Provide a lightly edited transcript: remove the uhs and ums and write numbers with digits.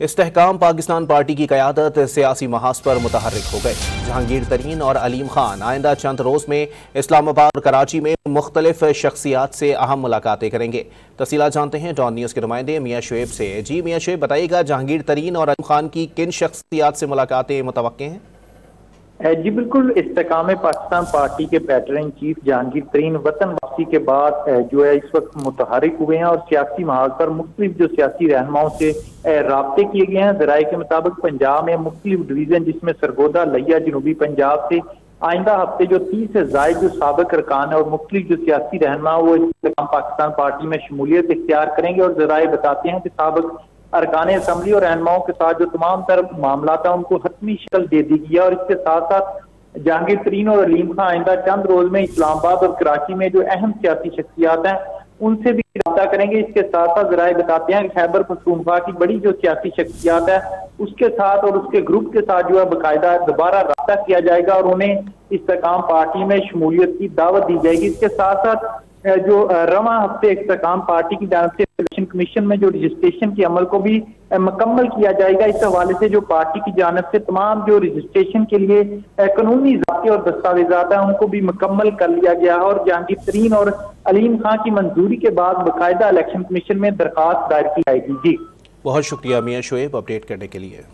इस्तेहकाम Pakistan party की क़यादत सियासी महाज पर मुतहर्रिक हो गए। जहांगीर तरीन और अलीम खान आइंदा चंद रोज में इस्लामाबाद और कराची में मुख्तलिफ शख्सियात से अहम मुलाकातें करेंगे। तफसीलात जानते हैं डॉन न्यूज़ के नुमाइंदे मियाँ शुएब से। जी मियाँ शुएब, बताइएगा जहांगीर तरीन और अलीम खान की किन शख्सियात से मुलाकातें मुतवक्के हैं? जी बिल्कुल, इस्तेहकाम पाकिस्तान पार्टी के पैटर इन चीफ जहांगीर तरीन वतन वापसी के बाद जो है इस वक्त मुतहरिक हुए हैं और सियासी महाज पर मुख्तलिफ जो सियासी रहनुमाओं से राब्ते किए गए हैं। जराये के मुताबिक पंजाब में मुख्तलिफ डिवीजन जिसमें सरगोदा लिया जनूबी पंजाब से आइंदा हफ्ते जो 30 से जायद जो साबिक अरकान है और मुख्तलिफ जो सियासी रहनुमा वो इस्तेहकाम पाकिस्तान पार्टी में शमूलियत इख्तियार करेंगे। और जराये बताते हैं कि साबिक अरकान असम्बली और रहनुमाओं के साथ जो तमाम तरह मामला था उनको हतमी शक्ल दे दी गई है। और इसके साथ साथ जहांगीर तरीन और अलीम खान आइंदा चंद रोज में इस्लामाबाद और कराची में जो अहम सियासी शख्सियात हैं उनसे भी रब्ता करेंगे। इसके साथ साथ जराये बताते हैं कि खैबर पख्तूनख्वा की बड़ी जो सियासी शख्सियात है उसके साथ और उसके ग्रुप के साथ जो है बाकायदा दोबारा रब्ता किया जाएगा और उन्हें इस्तेहकाम पार्टी में शमूलियत की दावत दी जाएगी। इसके साथ साथ जो रवा हफ्ते इस्तेहकाम पार्टी की जानिब से इलेक्शन कमीशन में जो रजिस्ट्रेशन के अमल को भी मुकम्मल किया जाएगा। इस हवाले से जो पार्टी की जानिब से तमाम जो रजिस्ट्रेशन के लिए कानूनी ज़ाब्ते और दस्तावेजात हैं उनको भी मुकम्मल कर लिया गया है। और जहांगीर तरीन और अलीम खान की मंजूरी के बाद बाकायदा इलेक्शन कमीशन में दरखास्त दायर की जाएगी। जी बहुत शुक्रिया मियाँ शुएब अपडेट करने के लिए।